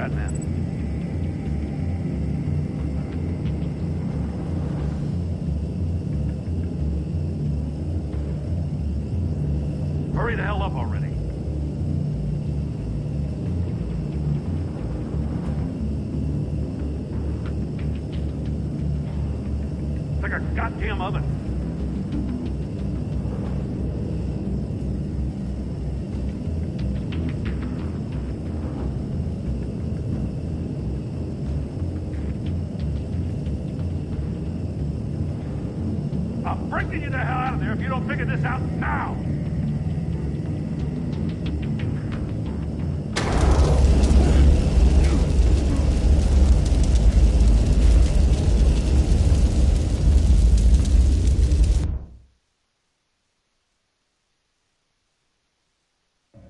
Batman. Hurry the hell up already. It's like a goddamn oven. I'm breaking you the hell out of there if you don't figure this out now!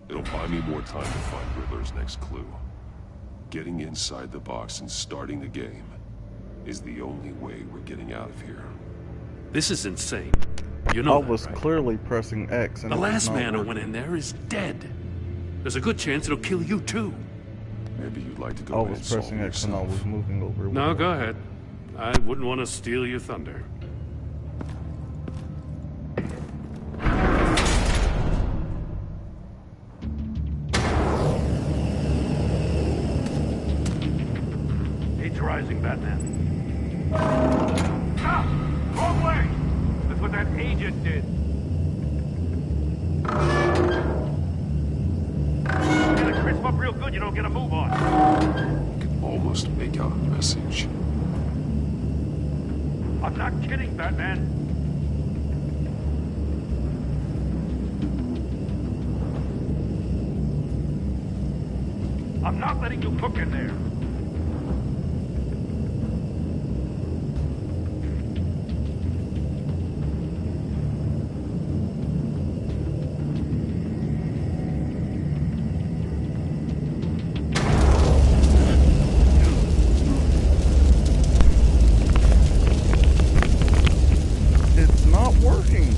It'll buy me more time to find Riddler's next clue. Getting inside the box and starting the game is the only way we're getting out of here. This is insane. You know I was that, right? clearly pressing X and the it was last not man who working. went in there is dead. There's a good chance it'll kill you too. Maybe you'd like to I go in and was solve pressing it X and I yourself. was moving over. No, go ahead. I wouldn't want to steal your thunder. He's rising, Batman. Stop! Wrong way! That's what that agent did. You gotta crisp up real good, you don't get a move on. I can almost make out a message. I'm not kidding, Batman. I'm not letting you cook in there. It's not working.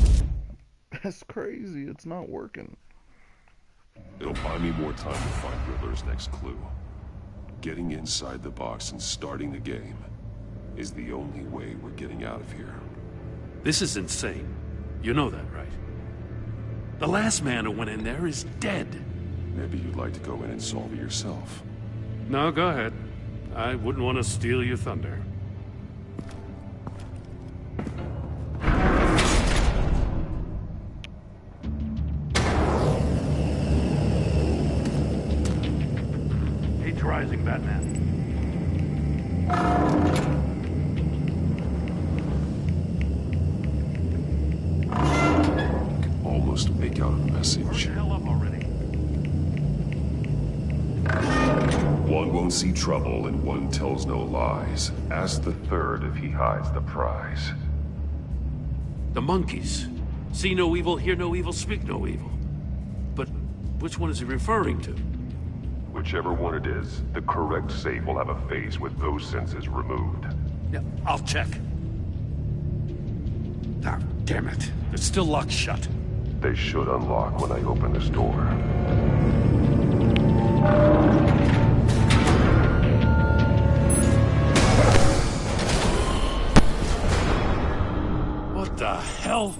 That's crazy. It's not working. It'll buy me more time to find Riddler's next clue. Getting inside the box and starting the game is the only way we're getting out of here. This is insane. You know that, right? The last man who went in there is dead. Maybe you'd like to go in and solve it yourself. No, go ahead. I wouldn't want to steal your thunder. He's rising, Batman. I can almost make out a Hurry message. the hell up already. One won't see trouble and one tells no lies. Ask the third if he hides the prize. The monkeys. See no evil, hear no evil, speak no evil. But which one is he referring to? Whichever one it is, the correct safe will have a phase with those senses removed. Yeah, I'll check. Ah, damn it. It's still locked shut. They should unlock when I open this door. What the hell?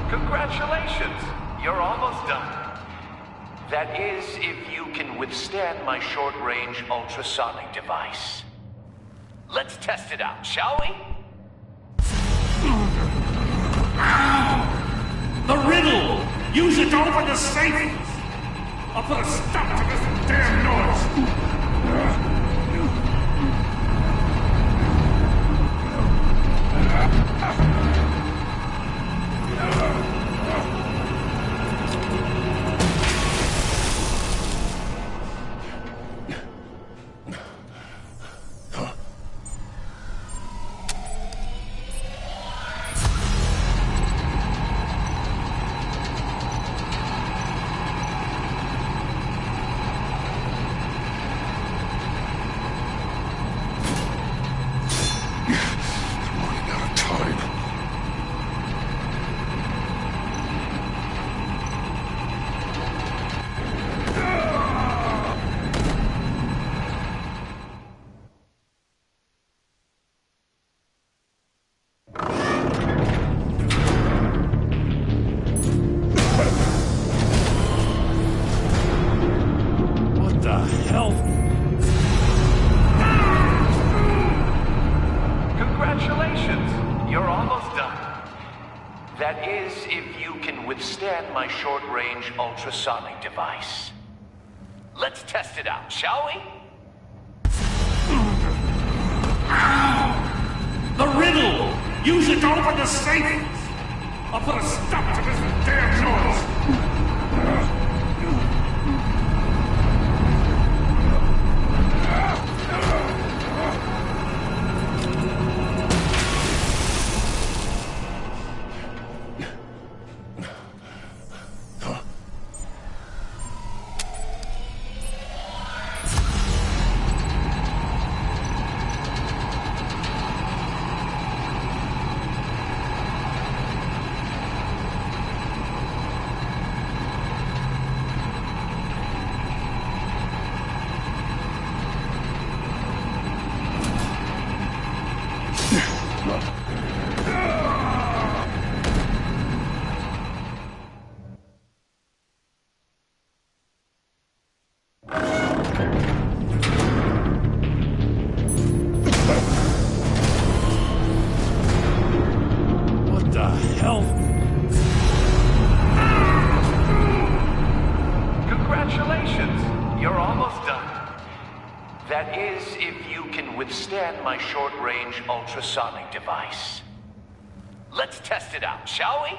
Congratulations! You're almost done. That is, if you can withstand my short-range ultrasonic device. Let's test it out, shall we? The riddle! Use it to open the safe! I'll put a stop to this damn noise! short-range ultrasonic device. Let's test it out, shall we? The riddle! Use it to open the safe! I'll put a stop to this damn noise! That is, if you can withstand my short-range ultrasonic device. Let's test it out, shall we?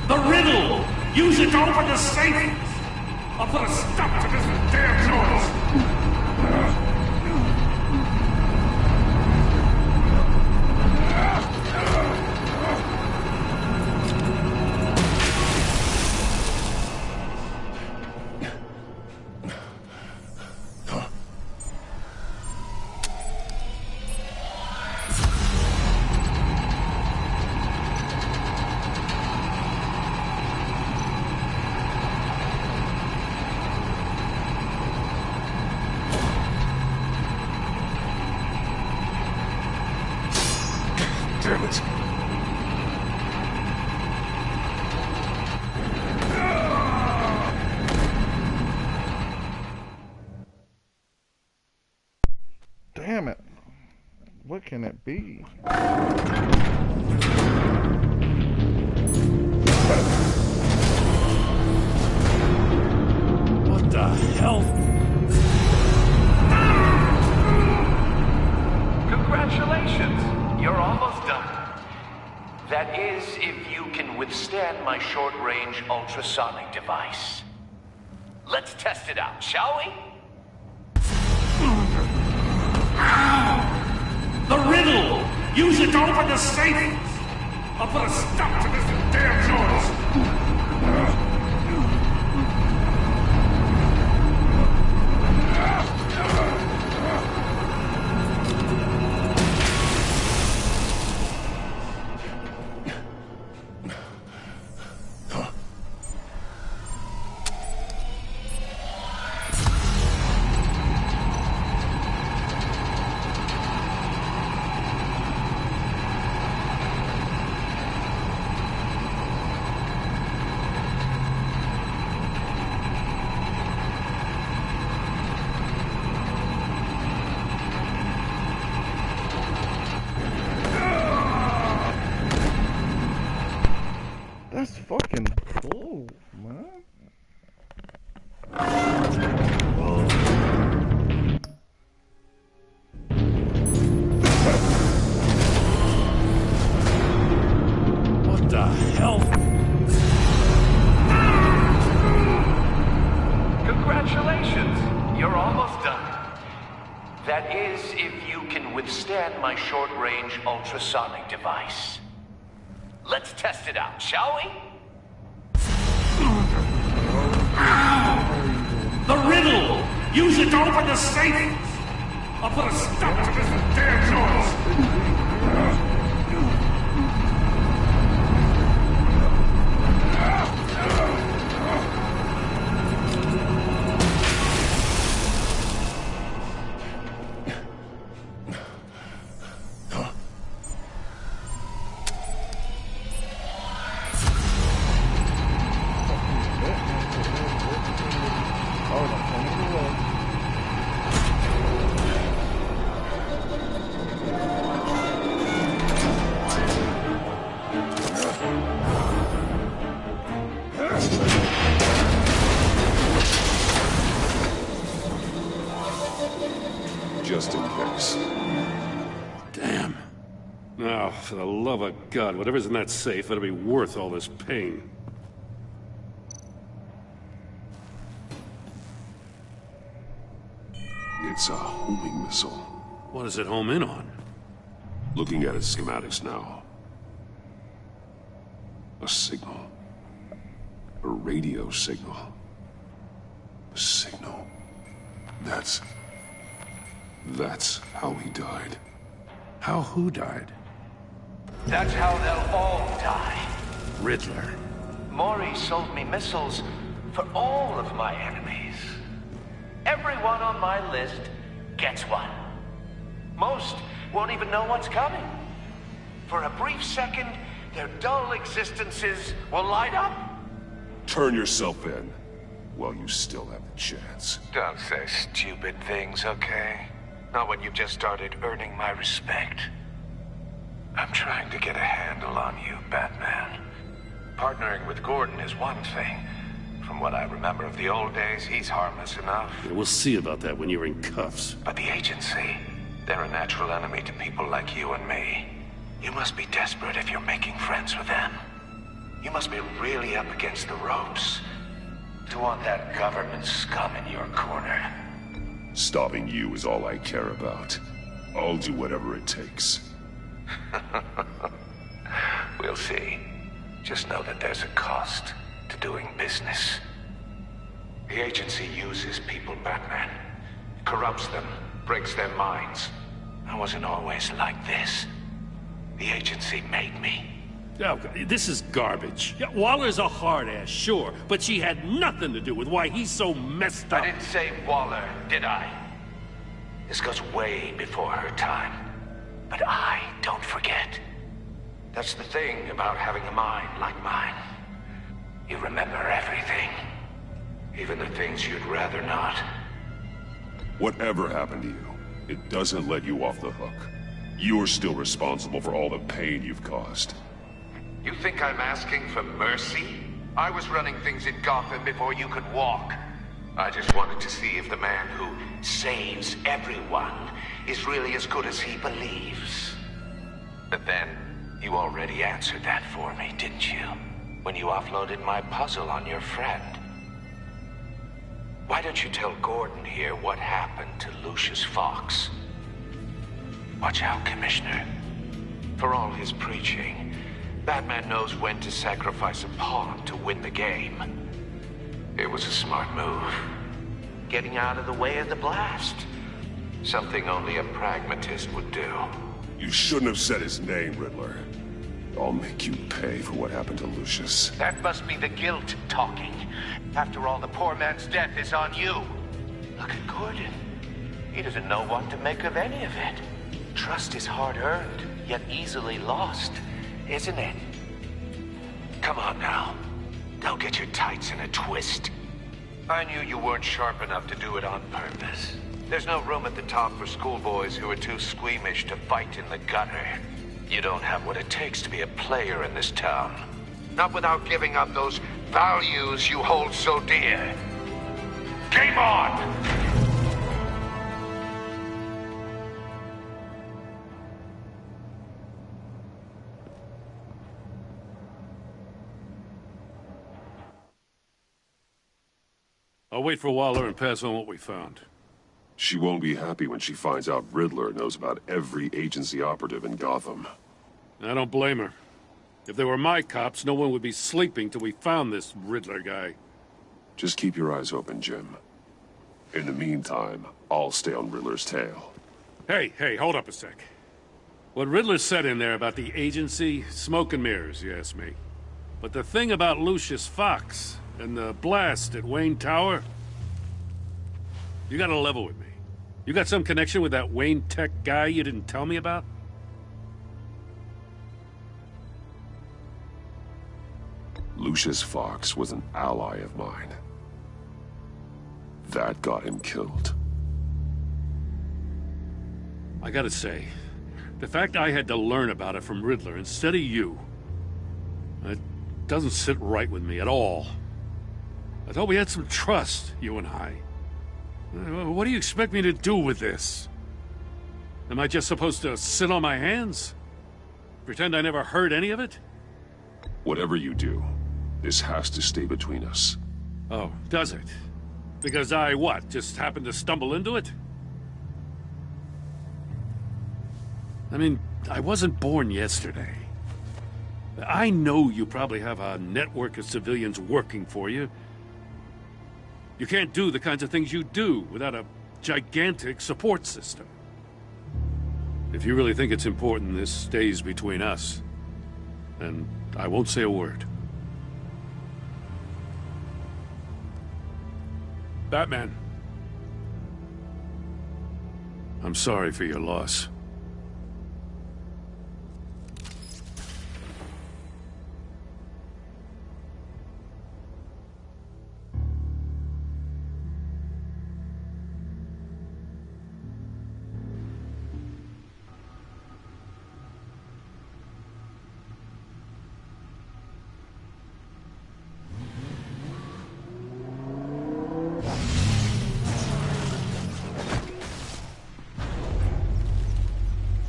The riddle! Use it to open the safe! I'll put a stop to this damn noise! Damn it. Damn it. What can it be? What the hell? Congratulations! You're almost done. That is, if you can withstand my short-range ultrasonic device. Let's test it out, shall we? The riddle! Use it to open the safe! I'll put a stop to this damn noise! That's fucking cool, man. What the hell? Congratulations! You're almost done. That is, if you can withstand my short-range ultrasonic device. Let's test it out, shall we? The riddle! Use it to open the safe! I'll put a stop to this damn noise! Just in case. Damn. Now, for the love of God, whatever's in that safe, it'll be worth all this pain. It's a homing missile. What does it home in on? Looking at its schematics now. A signal. A radio signal. A signal. That's how he died. How who died? That's how they'll all die. Riddler. Maury sold me missiles for all of my enemies. Everyone on my list gets one. Most won't even know what's coming. For a brief second, their dull existences will light up. Turn yourself in while you still have the chance. Don't say stupid things, okay? Not when you've just started earning my respect. I'm trying to get a handle on you, Batman. Partnering with Gordon is one thing. From what I remember of the old days, he's harmless enough. Yeah, we'll see about that when you're in cuffs. But the agency, they're a natural enemy to people like you and me. You must be desperate if you're making friends with them. You must be really up against the ropes to want that government scum in your corner. Stopping you is all I care about. I'll do whatever it takes. We'll see. Just know that there's a cost to doing business. The agency uses people, Batman. Corrupts them, breaks their minds. I wasn't always like this. The agency made me. Oh, this is garbage. Yeah, Waller's a hard ass, sure, but she had nothing to do with why he's so messed up. I didn't say Waller, did I? This goes way before her time. But I don't forget. That's the thing about having a mind like mine. You remember everything. Even the things you'd rather not. Whatever happened to you, it doesn't let you off the hook. You're still responsible for all the pain you've caused. You think I'm asking for mercy? I was running things in Gotham before you could walk. I just wanted to see if the man who saves everyone is really as good as he believes. But then, you already answered that for me, didn't you? When you offloaded my puzzle on your friend. Why don't you tell Gordon here what happened to Lucius Fox? Watch out, Commissioner. For all his preaching, Batman knows when to sacrifice a pawn to win the game. It was a smart move. Getting out of the way of the blast. Something only a pragmatist would do. You shouldn't have said his name, Riddler. I'll make you pay for what happened to Lucius. That must be the guilt talking. After all, the poor man's death is on you. Look at Gordon. He doesn't know what to make of any of it. Trust is hard-earned, yet easily lost, isn't it? Come on now. Don't get your tights in a twist. I knew you weren't sharp enough to do it on purpose. There's no room at the top for schoolboys who are too squeamish to fight in the gutter. You don't have what it takes to be a player in this town. Not without giving up those values you hold so dear. Game on! I'll wait for Waller and pass on what we found. She won't be happy when she finds out Riddler knows about every agency operative in Gotham. I don't blame her. If they were my cops, no one would be sleeping till we found this Riddler guy. Just keep your eyes open, Jim. In the meantime, I'll stay on Riddler's tail. Hey, hold up a sec. What Riddler said in there about the agency, smoke and mirrors, you ask me. But the thing about Lucius Fox and the blast at Wayne Tower, you gotta level with me. You got some connection with that Wayne Tech guy you didn't tell me about? Lucius Fox was an ally of mine. That got him killed. I gotta say, the fact I had to learn about it from Riddler instead of you, it doesn't sit right with me at all. I thought we had some trust, you and I. What do you expect me to do with this? Am I just supposed to sit on my hands? Pretend I never heard any of it? Whatever you do, this has to stay between us. Oh, does it? Because I, what, just happened to stumble into it? I mean, I wasn't born yesterday. I know you probably have a network of civilians working for you. You can't do the kinds of things you do without a gigantic support system. If you really think it's important this stays between us, then I won't say a word. Batman. I'm sorry for your loss.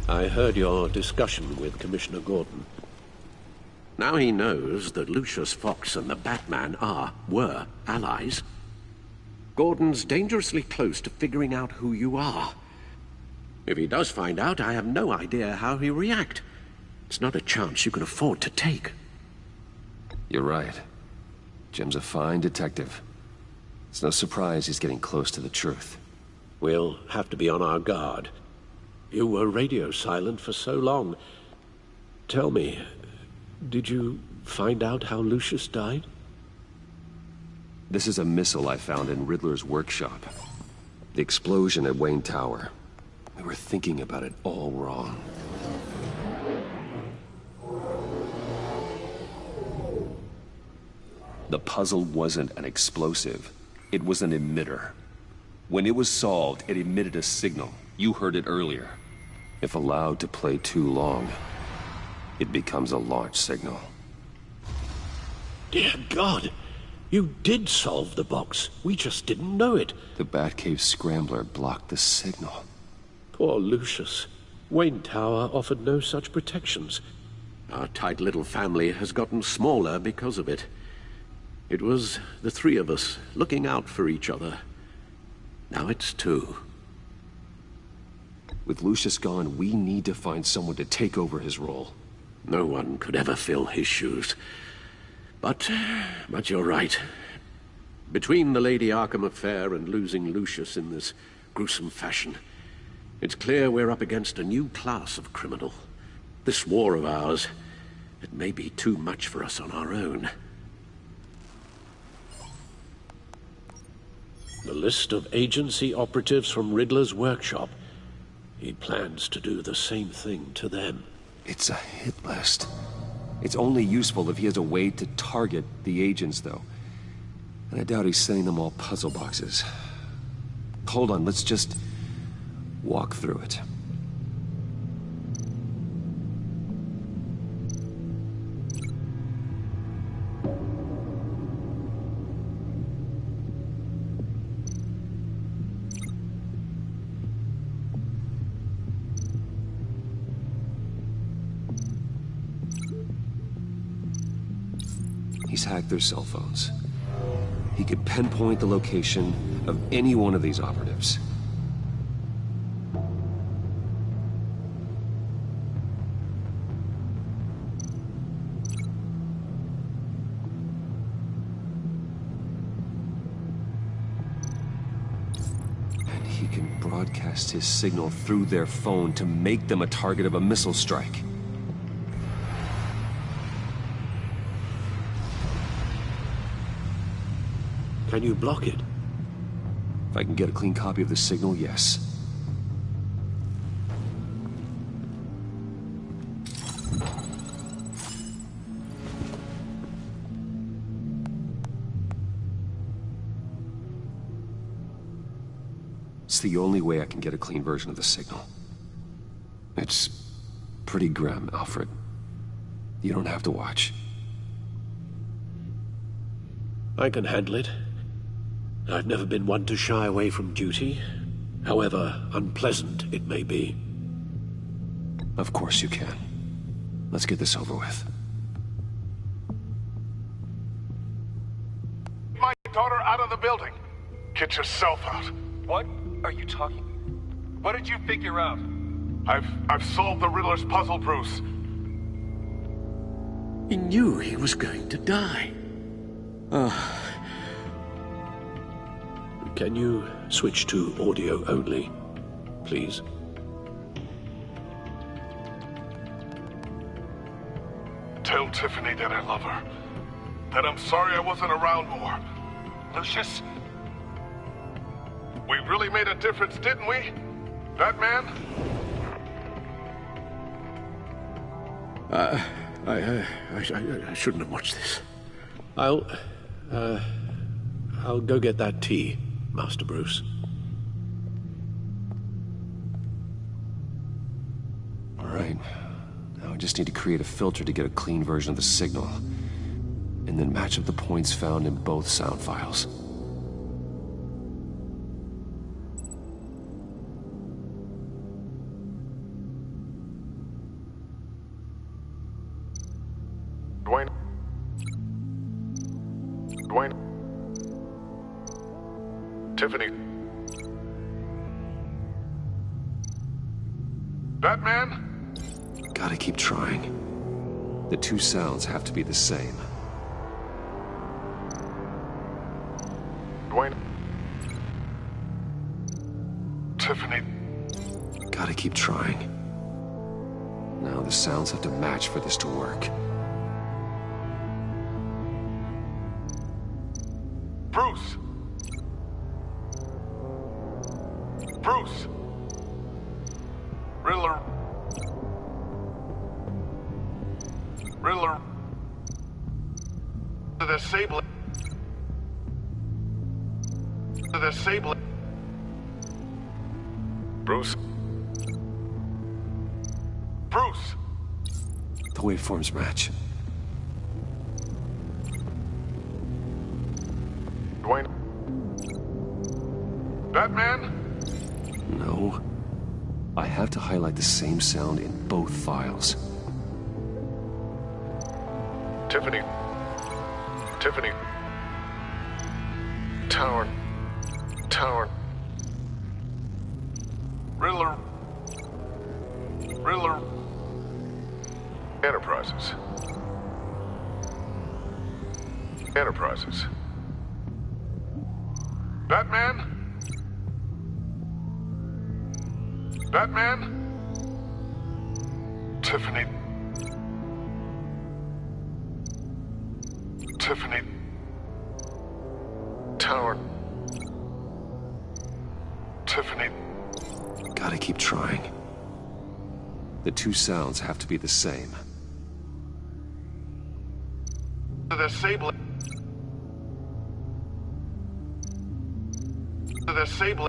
I heard your discussion with Commissioner Gordon. Now he knows that Lucius Fox and the Batman were allies. Gordon's dangerously close to figuring out who you are. If he does find out, I have no idea how he'll react. It's not a chance you can afford to take. You're right. Jim's a fine detective. It's no surprise he's getting close to the truth. We'll have to be on our guard. You were radio silent for so long. Tell me, did you find out how Lucius died? This is a missile I found in Riddler's workshop. The explosion at Wayne Tower. We were thinking about it all wrong. The puzzle wasn't an explosive. It was an emitter. When it was solved, it emitted a signal. You heard it earlier. If allowed to play too long, it becomes a launch signal. Dear God! You did solve the box. We just didn't know it. The Batcave scrambler blocked the signal. Poor Lucius. Wayne Tower offered no such protections. Our tight little family has gotten smaller because of it. It was the three of us looking out for each other. Now it's two. With Lucius gone, we need to find someone to take over his role. No one could ever fill his shoes. But you're right. Between the Lady Arkham affair and losing Lucius in this gruesome fashion, it's clear we're up against a new class of criminal. This war of ours, it may be too much for us on our own. The list of agency operatives from Riddler's workshop. He plans to do the same thing to them. It's a hit list. It's only useful if he has a way to target the agents, though. And I doubt he's sending them all puzzle boxes. Hold on, let's just walk through it. He's hacked their cell phones. He could pinpoint the location of any one of these operatives. And he can broadcast his signal through their phone to make them a target of a missile strike. Can you block it? If I can get a clean copy of the signal, yes. It's the only way I can get a clean version of the signal. It's pretty grim, Alfred. You don't have to watch. I can handle it. I've never been one to shy away from duty, however unpleasant it may be. Of course you can. Let's get this over with. My daughter out of the building. Get yourself out. What are you talking? What did you figure out? I've solved the Riddler's puzzle, Bruce. He knew he was going to die. Can you switch to audio only, please? Tell Tiffany that I love her. That I'm sorry I wasn't around more. Lucius? We really made a difference, didn't we? Batman? I shouldn't have watched this. I'll go get that tea, Master Bruce. All right. Now I just need to create a filter to get a clean version of the signal. And then match up the points found in both sound files. Dwayne. Tiffany. Batman? Gotta keep trying. The two sounds have to be the same. Dwayne. Tiffany. Gotta keep trying. Now the sounds have to match for this to work. Bruce! Bruce! Riddler. Riddler. The disable. The disable. Bruce. Bruce! The waveforms match. Dwayne. Batman? No. I have to highlight the same sound in both files. Tiffany. Tiffany. Tower. Tower. Riddler. Riddler. Enterprises. Enterprises. Batman? Batman? Tiffany. Tiffany. Tower. Tiffany. Gotta keep trying. The two sounds have to be the same. The disable. The disable.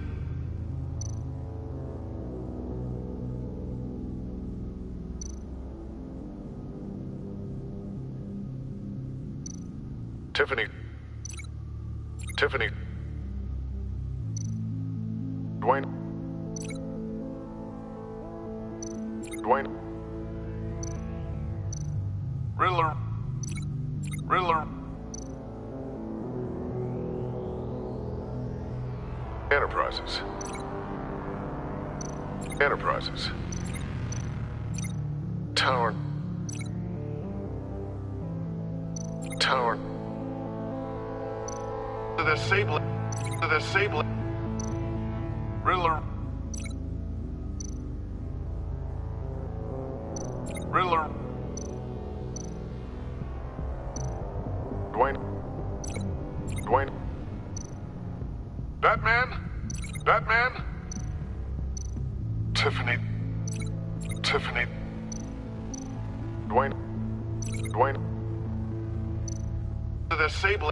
Tiffany. Tiffany. Dwayne. Dwayne. Riddler. Riddler. Enterprises. Enterprises. Tower. Tower. The disable. The disable. Riddler. Riddler. Dwayne. Dwayne. Batman? Batman? Tiffany. Tiffany. Dwayne. Dwayne. The disable.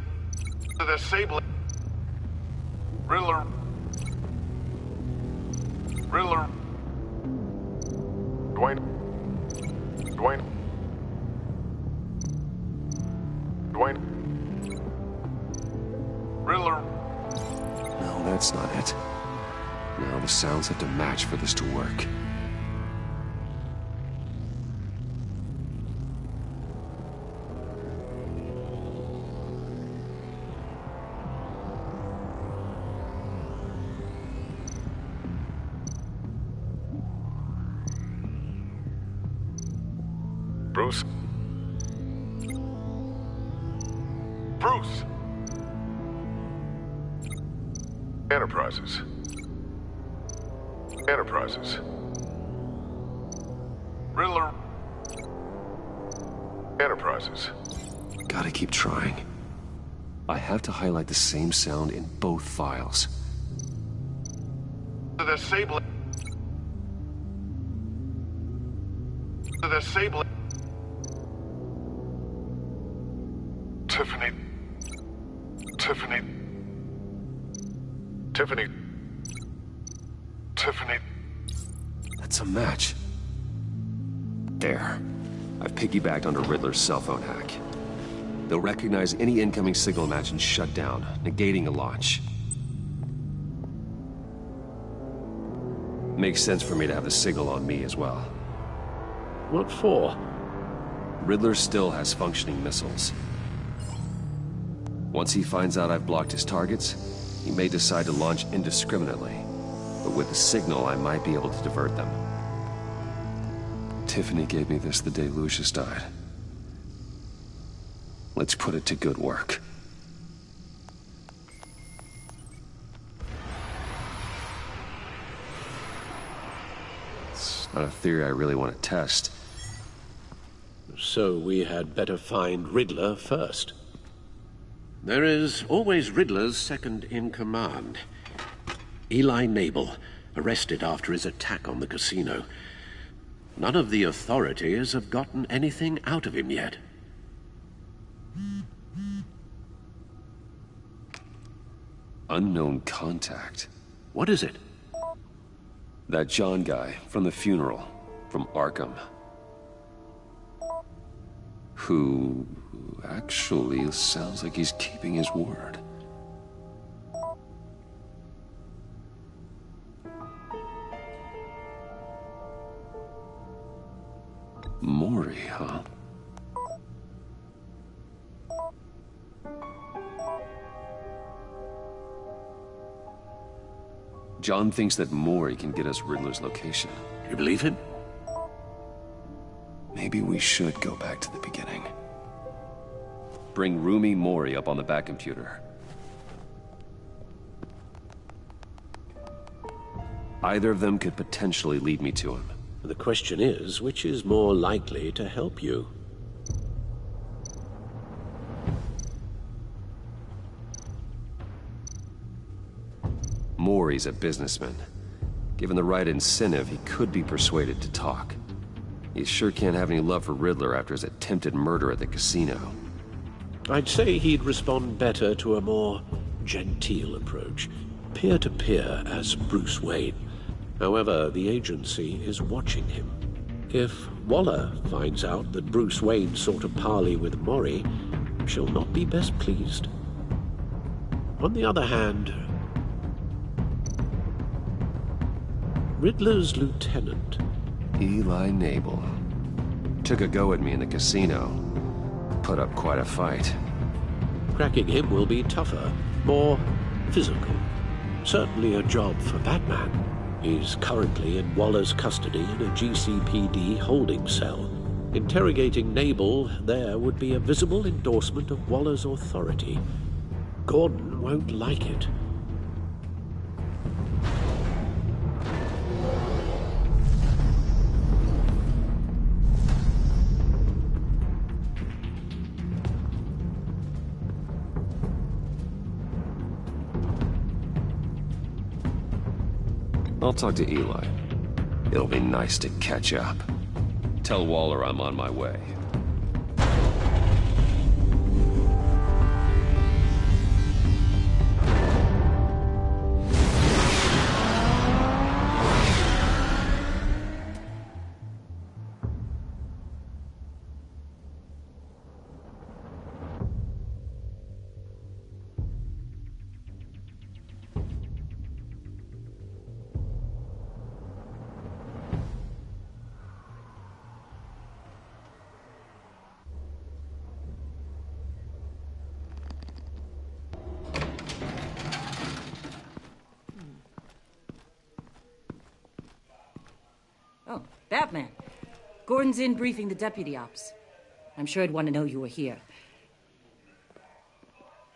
The disable. Riddler. Riddler. Dwayne. Dwayne. Dwayne. That's not it. Now the sounds have to match for this to work. Bruce? Bruce! Enterprises. Enterprises. Riddler. Enterprises. Gotta keep trying. I have to highlight the same sound in both files. TheAcebandit. TheAcebandit. Tiffany. Tiffany. Tiffany. Tiffany. That's a match. There. I've piggybacked onto Riddler's cell phone hack. They'll recognize any incoming signal match and shut down, negating a launch. Makes sense for me to have the signal on me as well. What for? Riddler still has functioning missiles. Once he finds out I've blocked his targets, he may decide to launch indiscriminately. But with the signal, I might be able to divert them. Tiffany gave me this the day Lucius died. Let's put it to good work. It's not a theory I really want to test. So we had better find Riddler first. There is always Riddler's second-in-command. Eli Nabel, arrested after his attack on the casino. None of the authorities have gotten anything out of him yet. Unknown contact. What is it? That John guy from the funeral, from Arkham. Who actually sounds like he's keeping his word. Maury, huh? John thinks that Maury can get us Riddler's location. You believe him? Maybe we should go back to the beginning. Bring Rumi Mori up on the back computer. Either of them could potentially lead me to him. The question is, which is more likely to help you? Mori's a businessman. Given the right incentive, he could be persuaded to talk. He sure can't have any love for Riddler after his attempted murder at the casino. I'd say he'd respond better to a more genteel approach, peer-to-peer as Bruce Wayne. However, the agency is watching him. If Waller finds out that Bruce Wayne sought a parley with Mori, she'll not be best pleased. On the other hand, Riddler's lieutenant, Eli Nabel, took a go at me in the casino. Put up quite a fight. cracking him will be tougher, more physical. Certainly a job for Batman. He's currently in Waller's custody in a GCPD holding cell. Interrogating Nabel there would be a visible endorsement of Waller's authority. Gordon won't like it. I'll talk to Eli. It'll be nice to catch up. Tell Waller I'm on my way. Oh, Batman. Gordon's in briefing the deputy ops. I'm sure I'd want to know you were here.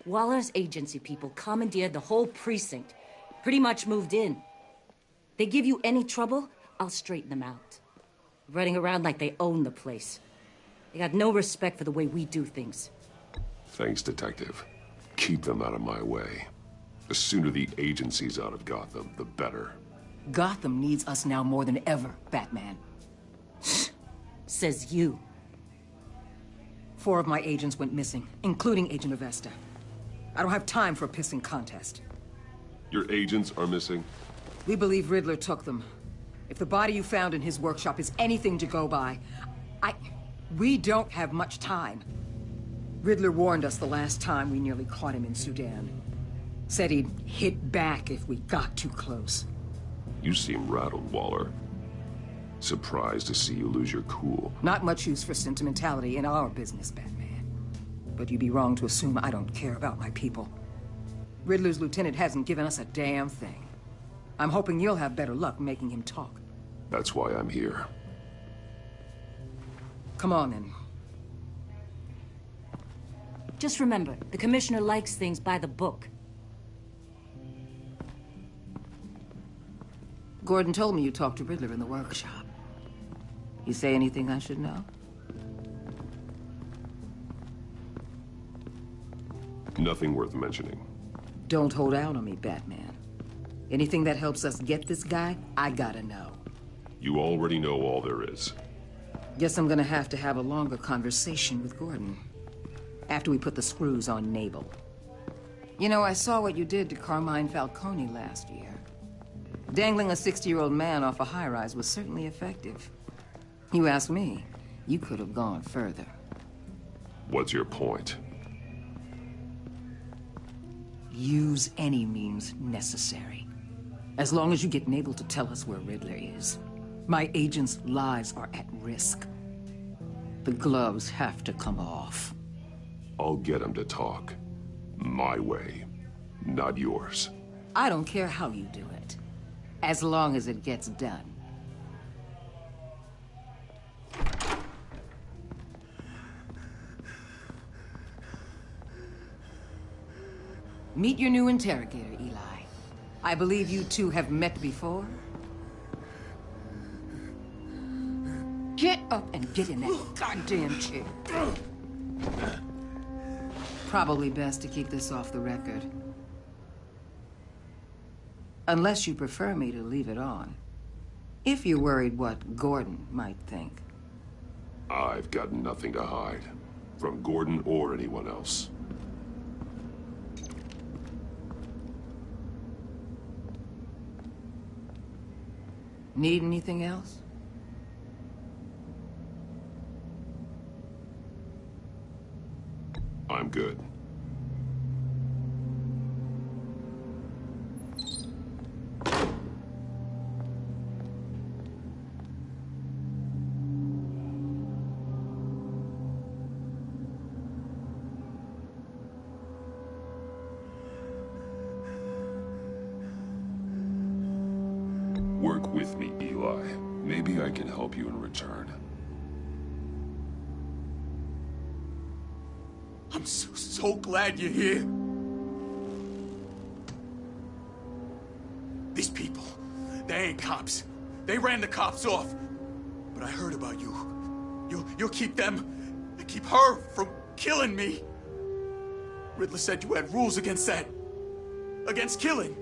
Waller's agency people commandeered the whole precinct. Pretty much moved in. They give you any trouble, I'll straighten them out. Running around like they own the place. They got no respect for the way we do things. Thanks, Detective. Keep them out of my way. The sooner the agency's out of Gotham, the better. Gotham needs us now more than ever, Batman. Says you. 4 of my agents went missing, including Agent Avesta. I don't have time for a pissing contest. Your agents are missing? We believe Riddler took them. If the body you found in his workshop is anything to go by, we don't have much time. Riddler warned us the last time we nearly caught him in Sudan. Said he'd hit back if we got too close. You seem rattled, Waller. Surprised to see you lose your cool. Not much use for sentimentality in our business, Batman. But you'd be wrong to assume I don't care about my people. Riddler's lieutenant hasn't given us a damn thing. I'm hoping you'll have better luck making him talk. That's why I'm here. Come on, then. Just remember, the commissioner likes things by the book. Gordon told me you talked to Riddler in the workshop. You say anything I should know? Nothing worth mentioning. Don't hold out on me, Batman. Anything that helps us get this guy, I gotta know. You already know all there is. Guess I'm gonna have to have a longer conversation with Gordon. After we put the screws on Nabel. You know, I saw what you did to Carmine Falcone last year. Dangling a 60-year-old man off a high-rise was certainly effective. You ask me, you could have gone further. What's your point? Use any means necessary. As long as you get Nabel to tell us where Riddler is. My agents' lives are at risk. The gloves have to come off. I'll get him to talk. My way, not yours. I don't care how you do it. As long as it gets done. Meet your new interrogator, Eli. I believe you two have met before. Get up and get in that goddamn chair. Probably best to keep this off the record. Unless you prefer me to leave it on. If you're worried what Gordon might think. I've got nothing to hide. From Gordon or anyone else. Need anything else? I'm good. Work with me, Eli. Maybe I can help you in return. I'm so glad you're here. These people, they ain't cops. They ran the cops off. But I heard about you. You'll keep them, keep her from killing me. Riddler said you had rules against that. Against killing.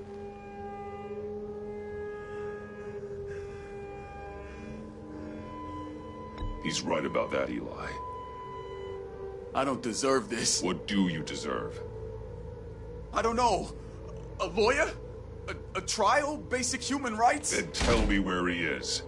He's right about that, Eli. I don't deserve this. What do you deserve? I don't know. A lawyer? A trial? Basic human rights? Then tell me where he is.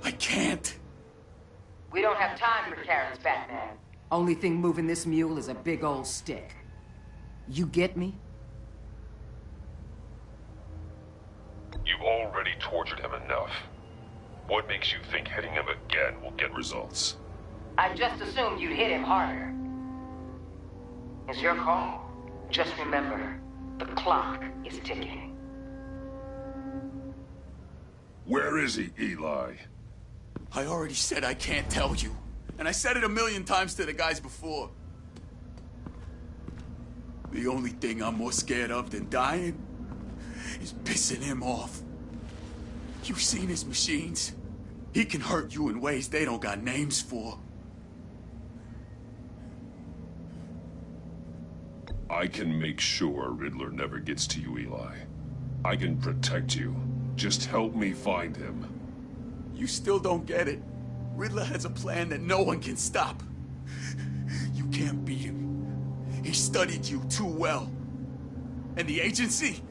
I can't. We don't have time for carrots, Batman. Only thing moving this mule is a big old stick. You get me? You've already tortured him enough. What makes you think hitting him again will get results? I just assumed you'd hit him harder. It's your call. Just remember, the clock is ticking. Where is he, Eli? I already said I can't tell you. And I said it 1,000,000 times to the guys before. The only thing I'm more scared of than dying is pissing him off. You've seen his machines. He can hurt you in ways they don't got names for. I can make sure Riddler never gets to you, Eli. I can protect you. Just help me find him. You still don't get it. Riddler has a plan that no one can stop. You can't beat him. He studied you too well. And the agency?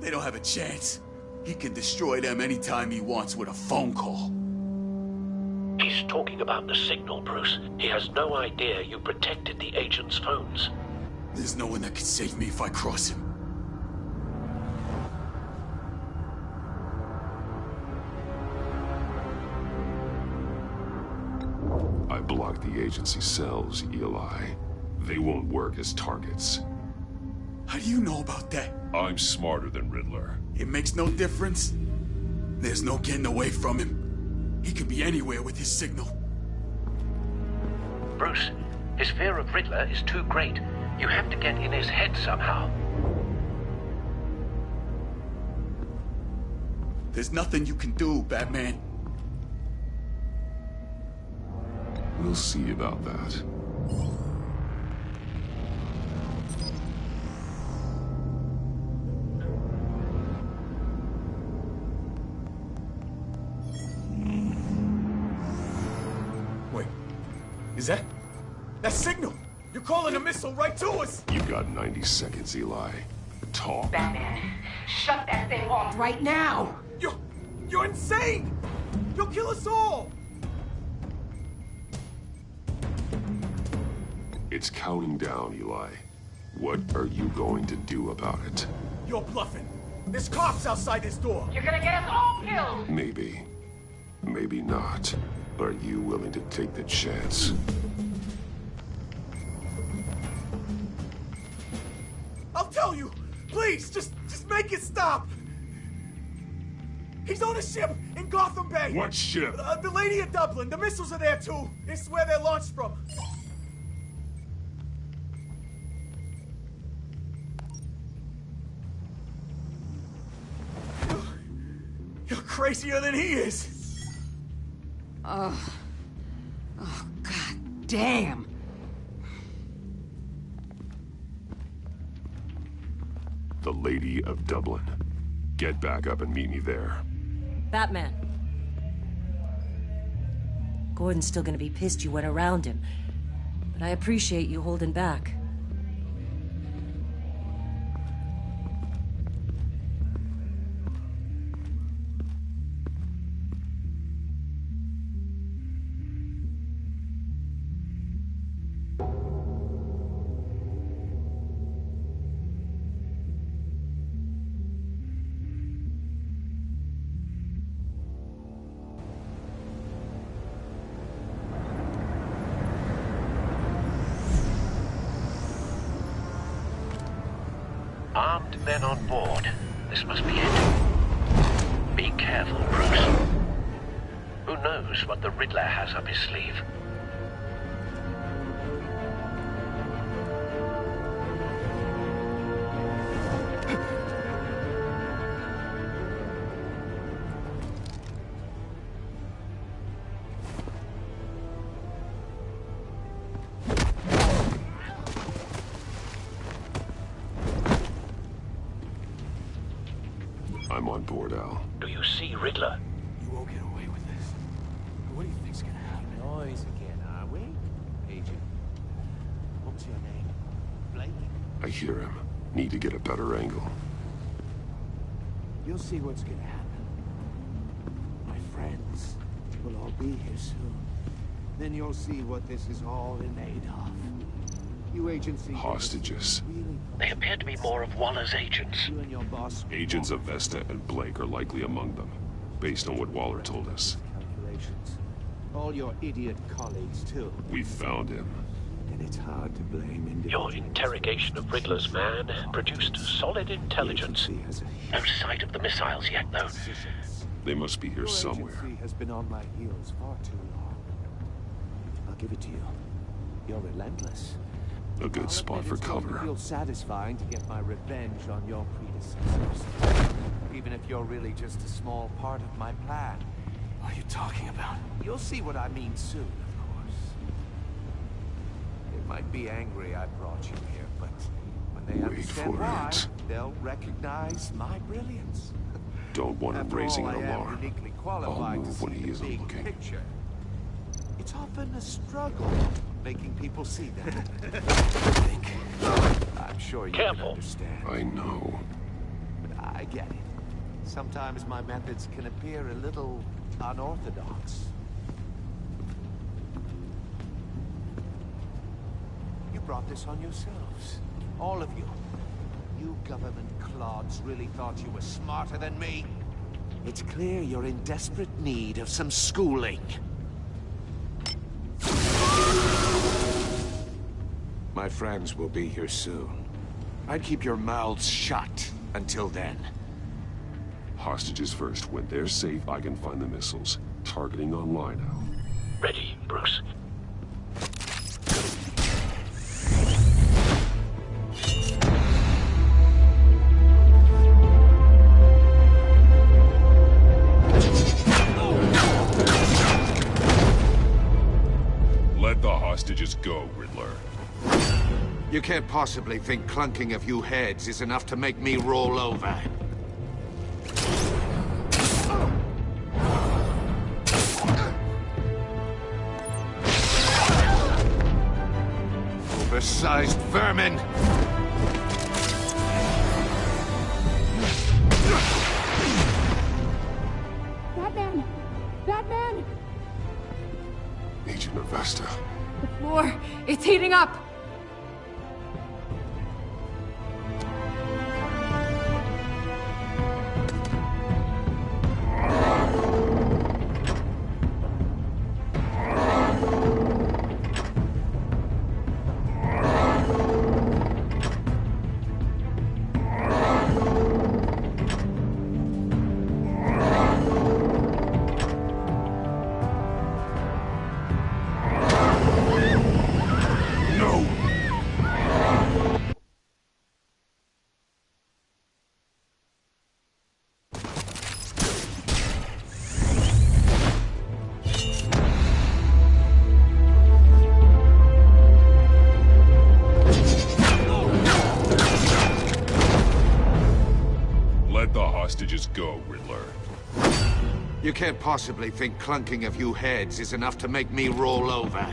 They don't have a chance. He can destroy them anytime he wants with a phone call. He's talking about the signal, Bruce. He has no idea you protected the agent's phones. There's no one that can save me if I cross him. I blocked the agency cells, Eli. They won't work as targets. How do you know about that? I'm smarter than Riddler. It makes no difference. There's no getting away from him. He can be anywhere with his signal. Bruce, his fear of Riddler is too great. You have to get in his head somehow. There's nothing you can do, Batman. We'll see about that. Wait, is that signal? You're calling a missile right to us! You got 90 seconds, Eli. Talk. Batman, shut that thing off right now! You're insane! You'll kill us all! It's counting down, Eli. What are you going to do about it? You're bluffing. There's cops outside this door. You're gonna get us all killed! Maybe. Maybe not. Are you willing to take the chance? I'll tell you! Please, just make it stop! He's on a ship in Gotham Bay! What ship? The Lady of Dublin. The missiles are there, too. It's where they're launched from. You're crazier than he is! Oh, God damn! The Lady of Dublin. Get back up and meet me there. Batman. Gordon's still gonna be pissed you went around him. But I appreciate you holding back. Armed men on board. This must be it. Be careful, Bruce. Who knows what the Riddler has up his sleeve? I'm on board, Al. Do you see Riddler? You won't get away with this. What do you think's gonna happen? Noise again, are we? Agent. What's your name? Blake? I hear him. Need to get a better angle. You'll see what's gonna happen. My friends will all be here soon. Then you'll see what this is all in aid of. You agency... Hostages. They appear to be more of Waller's agents. You and your boss... Agents of Vesta and Blake are likely among them. based on what Waller told us. Calculations. All your idiot colleagues, too. We found him. And it's hard to blame individuals. Your interrogation of Riddler's man produced solid intelligence. No sight of the missiles yet, though. They must be here Your somewhere. agency has been on my heels far too long. I'll give it to you. You're relentless. A good spot for cover. It feels satisfying to get my revenge on your predecessors. Even if you're really just a small part of my plan. What are you talking about? You'll see what I mean soon, of course. They might be angry I brought you here, but when they understand why, they'll recognize my brilliance. Don't want him raising an alarm. I'll move when he isn't looking. Picture. It's often a struggle making people see that. I'm sure you can understand. I know. But I get it. Sometimes my methods can appear a little unorthodox. You brought this on yourselves. All of you. You government clods really thought you were smarter than me? It's clear you're in desperate need of some schooling. My friends will be here soon. I'd keep your mouths shut until then. Hostages first. When they're safe, I can find the missiles. Targeting on Lino. Ready, Bruce. Let the hostages go, Riddler. You can't possibly think clunking a few heads is enough to make me roll over. Oversized vermin! Batman! Batman! Agent Avesta. The floor, it's heating up! Hostages go, Riddler. You can't possibly think clunking a few heads is enough to make me roll over.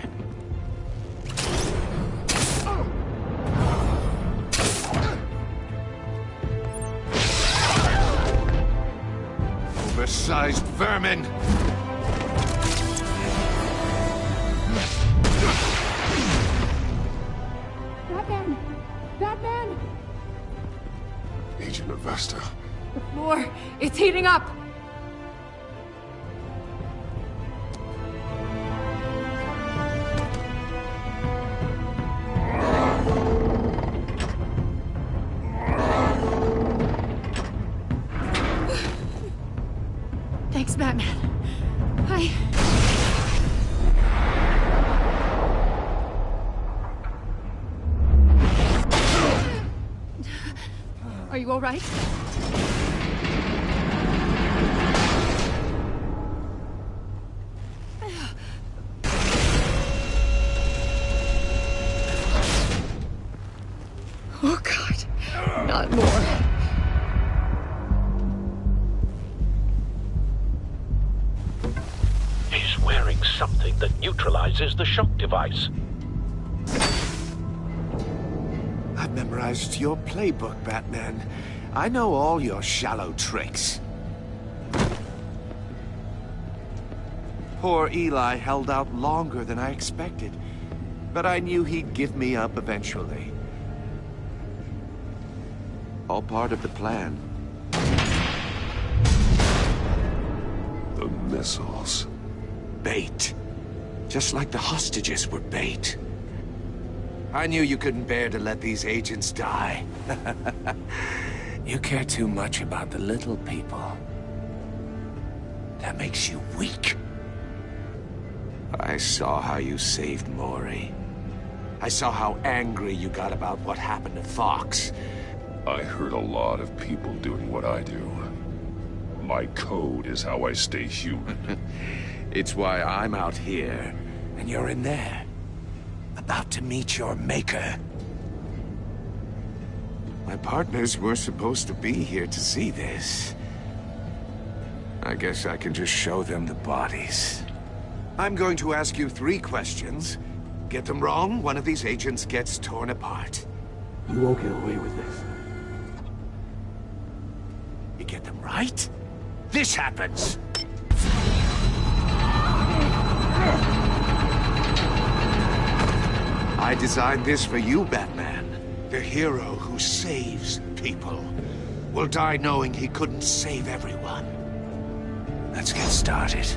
Oversized vermin! Batman! Batman! Agent Avesta. The floor, it's heating up! Thanks, Batman. Are you all right? Oh, God. Not more. He's wearing something that neutralizes the shock device. I've memorized your playbook, Batman. I know all your shallow tricks. Poor Eli held out longer than I expected, but I knew he'd give me up eventually. All part of the plan. The missiles. Bait. Just like the hostages were bait. I knew you couldn't bear to let these agents die. You care too much about the little people. That makes you weak. I saw how you saved Maury. I saw how angry you got about what happened to Fox. I heard a lot of people doing what I do. My code is how I stay human. It's why I'm out here, and you're in there. About to meet your maker. My partners were supposed to be here to see this. I guess I can just show them the bodies. I'm going to ask you 3 questions. Get them wrong, one of these agents gets torn apart. You won't get away with this. You get them right, this happens. I designed this for you, Batman. The hero who saves people will die knowing he couldn't save everyone. Let's get started.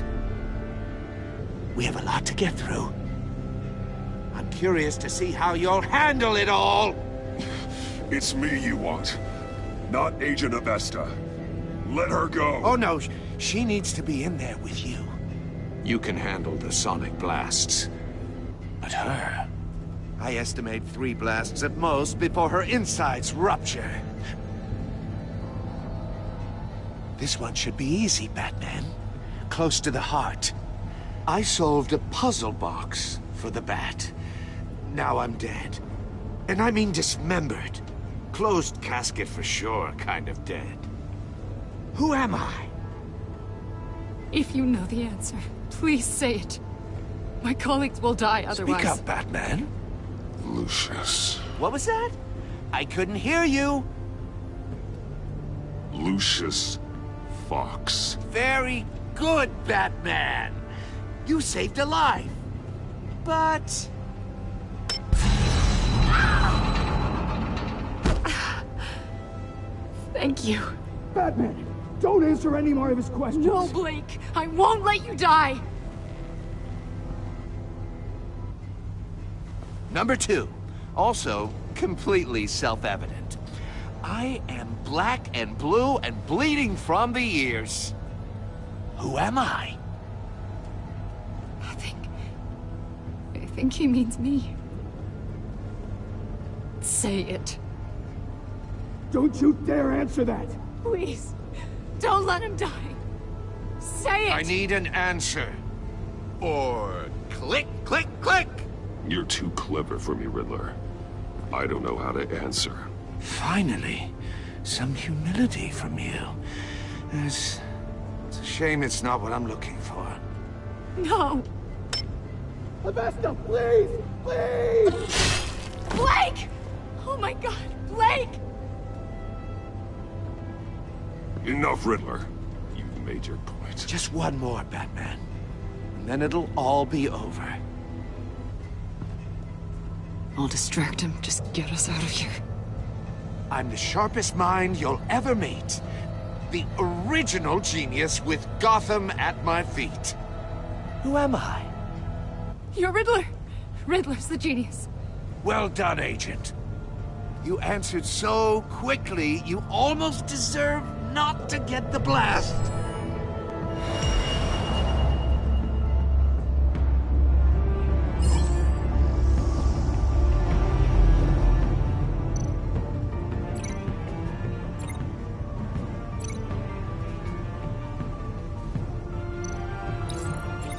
We have a lot to get through. I'm curious to see how you'll handle it all. It's me you want, not Agent Avesta. Let her go. Oh no, she needs to be in there with you. You can handle the sonic blasts. But her... I estimate 3 blasts at most before her insides rupture. This one should be easy, Batman. Close to the heart. I solved a puzzle box for the Bat. Now I'm dead. And I mean dismembered. Closed casket for sure, kind of dead. Who am I? If you know the answer, please say it. My colleagues will die otherwise. Speak up, Batman. Lucius. What was that? I couldn't hear you. Lucius Fox. Very good, Batman. You saved a life. But... Thank you. Batman, don't answer any more of his questions. No, Blake. I won't let you die. Number 2. Also, completely self-evident. I am black and blue and bleeding from the ears. Who am I? I think he means me. Say it. Don't you dare answer that! Please, don't let him die. Say it! I need an answer. Or click, click, click! You're too clever for me, Riddler. I don't know how to answer. Finally, some humility from you. It's a shame it's not what I'm looking for. No! Avesta, please! Please! Blake! Oh my god, Blake! Enough, Riddler. You've made your point. Just one more, Batman. And then it'll all be over. I'll distract him. Just get us out of here. I'm the sharpest mind you'll ever meet. The original genius with Gotham at my feet. Who am I? You're Riddler. Riddler's the genius. Well done, Agent. You answered so quickly, you almost deserve not to get the blast.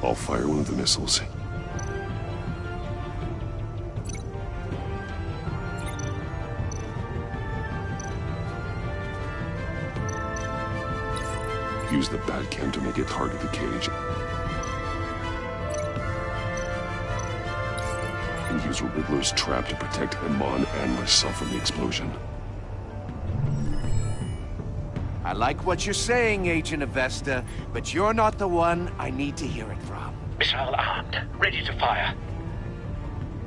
I'll fire one of the missiles. Use the Batcam to make it target the cage. And use Riddler's trap to protect Iman and myself from the explosion. I like what you're saying, Agent Avesta, but you're not the one I need to hear it from. Missile armed, ready to fire.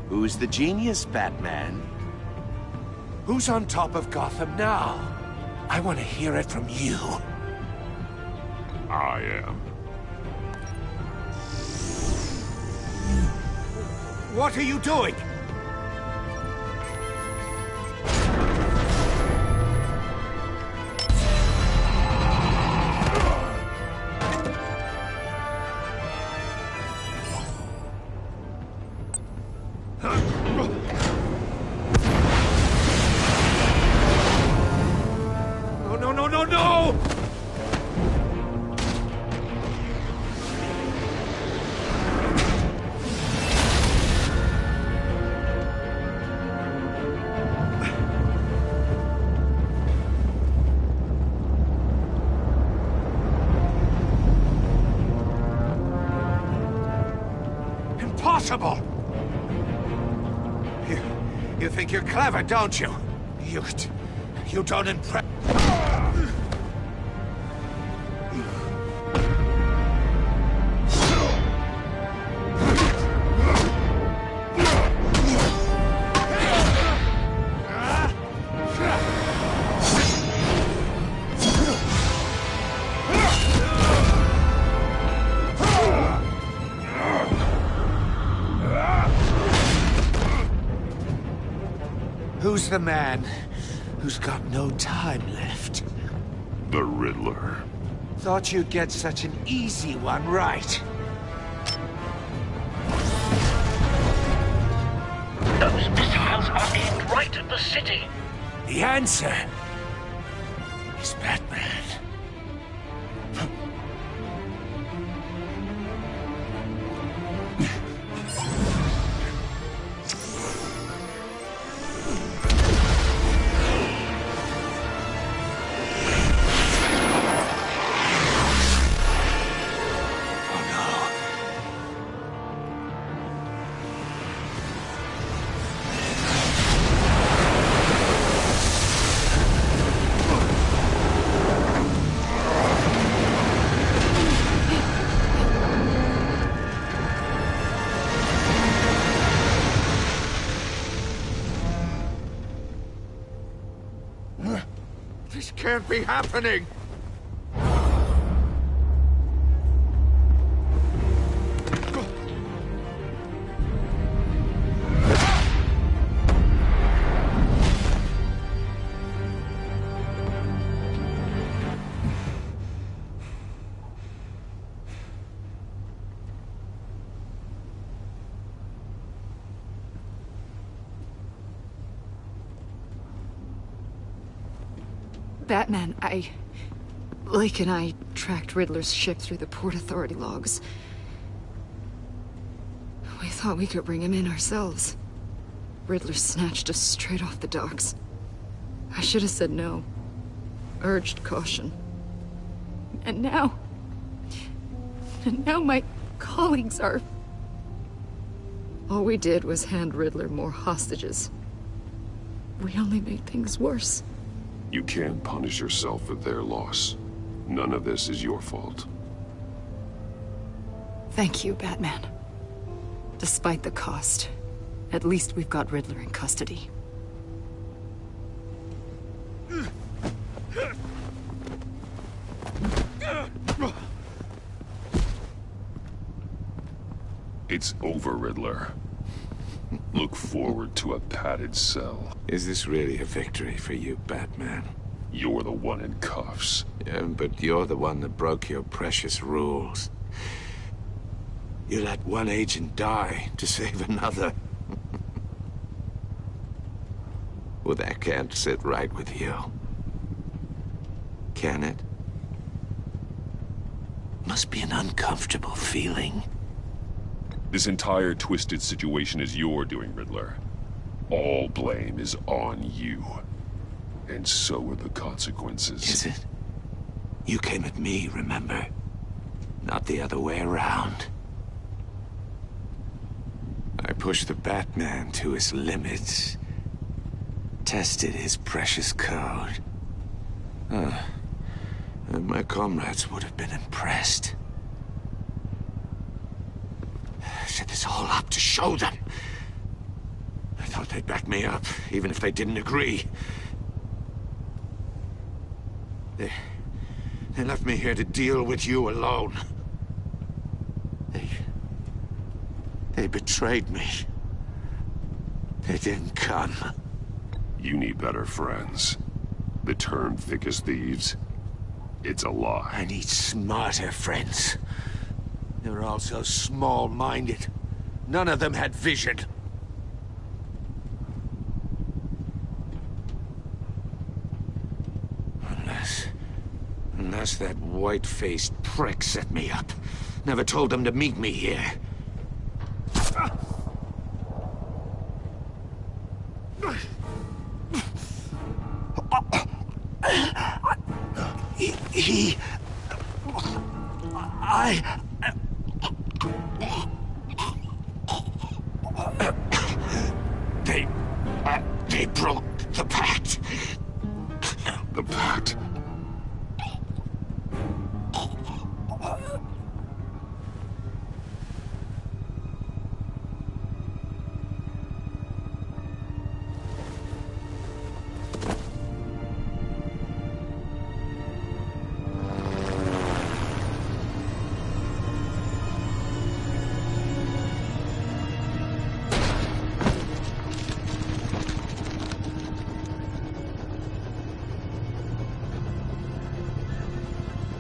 Who's the genius, Batman? Who's on top of Gotham now? I want to hear it from you. I am. What are you doing? No, no, no, no, no! Impossible! You think you're clever, don't you? You don't impress... Who's the man who's got no time left? The Riddler. Thought you'd get such an easy one right. Those missiles are aimed right at the city. The answer is Batman. This can't be happening! Batman, Lake and I tracked Riddler's ship through the Port Authority logs. We thought we could bring him in ourselves. Riddler snatched us straight off the docks. I should have said no. Urged caution. And now my colleagues are... All we did was hand Riddler more hostages. We only made things worse. You can't punish yourself for their loss. None of this is your fault. Thank you, Batman. Despite the cost, at least we've got Riddler in custody. It's over, Riddler. Look forward to a padded cell. Is this really a victory for you, Batman? You're the one in cuffs. Yeah, but you're the one that broke your precious rules. You let one agent die to save another. Well, that can't sit right with you. Can it? Must be an uncomfortable feeling. This entire twisted situation is your doing, Riddler. All blame is on you. And so are the consequences. Is it? You came at me, remember? Not the other way around. I pushed the Batman to his limits. Tested his precious code. And my comrades would have been impressed. I set this all up to show them. I thought they'd back me up, even if they didn't agree. They left me here to deal with you alone. They betrayed me. They didn't come. You need better friends. The term thick as thieves, it's a lie. I need smarter friends. They're all so small-minded. None of them had vision. Unless that white-faced prick set me up. Never told them to meet me here. They broke the pact. The pact?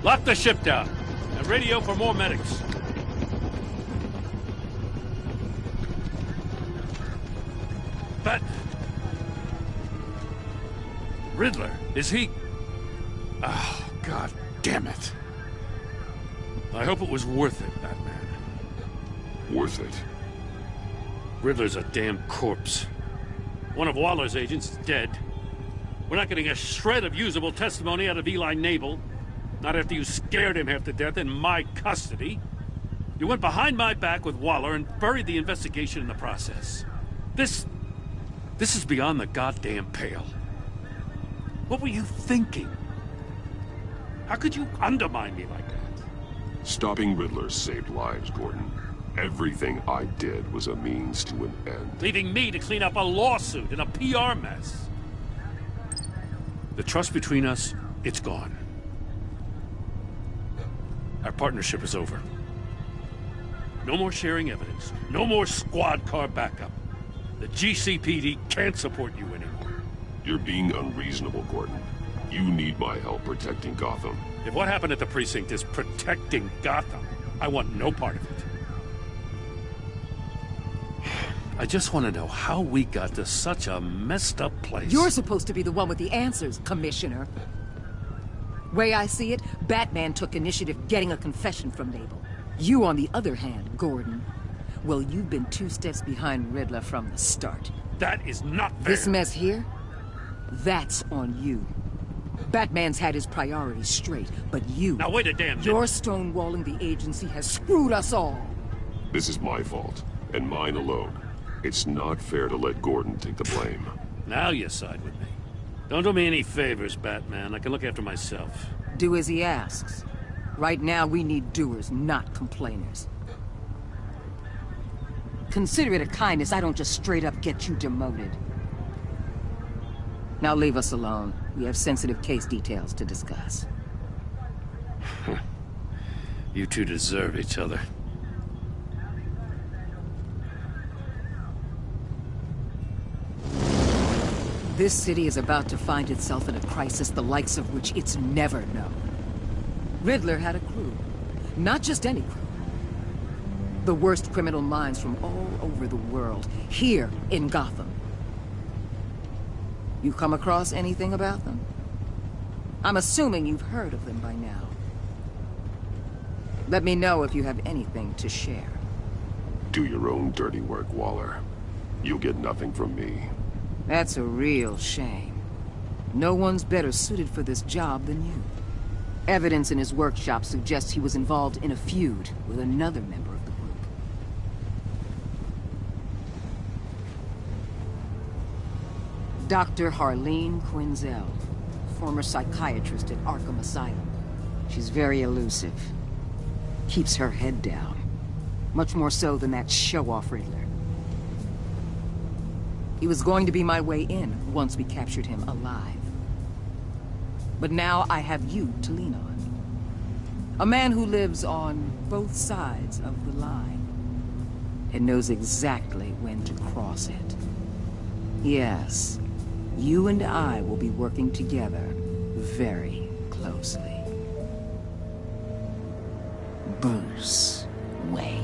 Lock the ship down and radio for more medics. But Riddler, is he? Oh, God damn it. I hope it was worth it, Batman. Worth it? Riddler's a damn corpse. One of Waller's agents is dead. We're not getting a shred of usable testimony out of Eli Nabel. Not after you scared him half to death in my custody. You went behind my back with Waller and buried the investigation in the process. This is beyond the goddamn pale. What were you thinking? How could you undermine me like that? Stopping Riddler saved lives, Gordon. Everything I did was a means to an end. Leaving me to clean up a lawsuit and a PR mess. The trust between us, it's gone. Our partnership is over. No more sharing evidence. No more squad car backup. The GCPD can't support you anymore. You're being unreasonable, Gordon. You need my help protecting Gotham. If what happened at the precinct is protecting Gotham, I want no part of it. I just want to know how we got to such a messed up place. You're supposed to be the one with the answers, Commissioner. Way I see it, Batman took initiative getting a confession from Nabel. You, on the other hand, Gordon, well, you've been 2 steps behind Riddler from the start. That is not fair. This mess here, that's on you. Batman's had his priorities straight, but you... Now wait a damn minute. Your stonewalling the agency has screwed us all. This is my fault, and mine alone. It's not fair to let Gordon take the blame. Now you side with me. Don't do me any favors, Batman. I can look after myself. Do as he asks. Right now, we need doers, not complainers. Consider it a kindness I don't just straight up get you demoted. Now leave us alone. We have sensitive case details to discuss. You two deserve each other. This city is about to find itself in a crisis the likes of which it's never known. Riddler had a crew. Not just any crew. The worst criminal minds from all over the world, here in Gotham. You come across anything about them? I'm assuming you've heard of them by now. Let me know if you have anything to share. Do your own dirty work, Waller. You'll get nothing from me. That's a real shame. No one's better suited for this job than you. Evidence in his workshop suggests he was involved in a feud with another member of the group. Dr. Harleen Quinzel, former psychiatrist at Arkham Asylum. She's very elusive. Keeps her head down. Much more so than that show-off Riddler. He was going to be my way in once we captured him alive. But now I have you to lean on. A man who lives on both sides of the line and knows exactly when to cross it. Yes. You and I will be working together very closely. Bruce Wayne.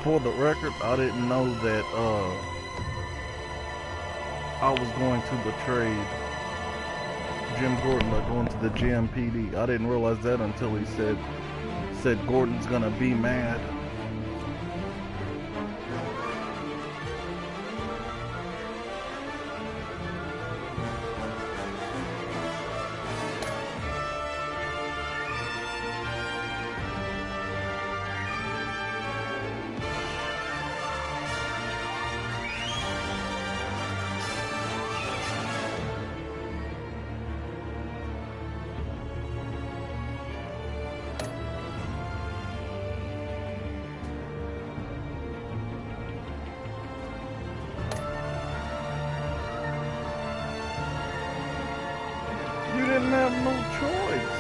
For the record, I didn't know that I was going to betray Jim Gordon by going to the GMPD. I didn't realize that until he said Gordon's gonna be mad. You didn't have no choice.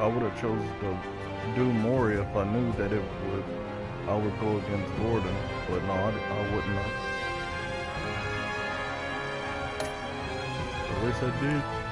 I would have chosen to do Mori if I knew that I would go against Gordon, but no, I wouldn't have. At least I did.